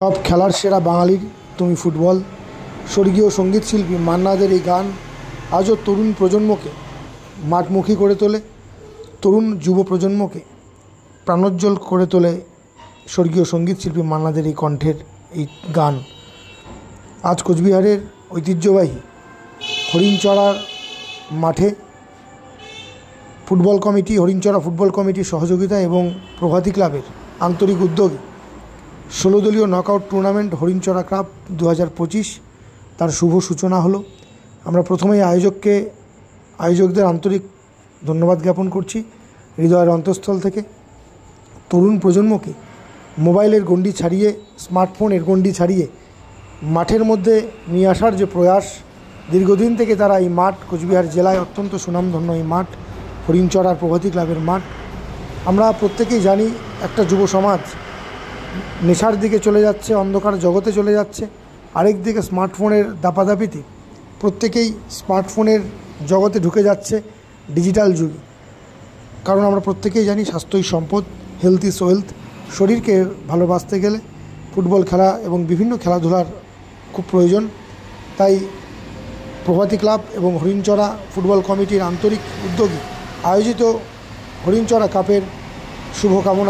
সব খেলার সেরা বাঙালির তুমি ফুটবল। স্বর্গীয় সঙ্গীত শিল্পী মান্না দের এই গান আজও তরুণ প্রজন্মকে মাঠমুখী করে তোলে, তরুণ যুব প্রজন্মকে প্রাণোজ্জ্বল করে তোলে। স্বর্গীয় সঙ্গীত শিল্পী মান্না দের এই কণ্ঠের এই গান আজ কোচবিহারের ঐতিহ্যবাহী হরিণচড়ার মাঠে ফুটবল কমিটি, হরিণচড়া ফুটবল কমিটির সহযোগিতা এবং প্রভাতী ক্লাবের আন্তরিক উদ্যোগে 16 দলীয় নকআউট টুর্নামেন্ট হরিণচড়া কাপ 2025 তার শুভ সূচনা হলো। আমরা প্রথমেই আয়োজকদের আন্তরিক ধন্যবাদ জ্ঞাপন করছি হৃদয়ের অন্তঃস্থল থেকে। তরুণ প্রজন্মকে মোবাইলের গণ্ডি ছাড়িয়ে, স্মার্টফোনের গণ্ডি ছাড়িয়ে মাঠের মধ্যে নিয়ে আসার যে প্রয়াস, দীর্ঘদিন থেকে তারা এই মাঠ, কোচবিহার জেলায় অত্যন্ত সুনামধন্য এই মাঠ হরিণচড়ার প্রভাতী ক্লাবের মাঠ। আমরা প্রত্যেকেই জানি একটা যুব সমাজ নেশার দিকে চলে যাচ্ছে, অন্ধকার জগতে চলে যাচ্ছে। আরেক দিকে স্মার্টফোনের দাপাদাপিতে প্রত্যেকেই স্মার্টফোনের জগতে ঢুকে যাচ্ছে ডিজিটাল যুগে। কারণ আমরা প্রত্যেকেই জানি স্বাস্থ্যই সম্পদ, হেলথ ইজ ওয়েলথ। শরীরকে ভালোবাসতে গেলে ফুটবল খেলা এবং বিভিন্ন খেলাধুলার খুব প্রয়োজন। তাই প্রভাতী ক্লাব এবং হরিণচড়া ফুটবল কমিটির আন্তরিক উদ্যোগে আয়োজিত হরিণচড়া কাপের শুভকামনা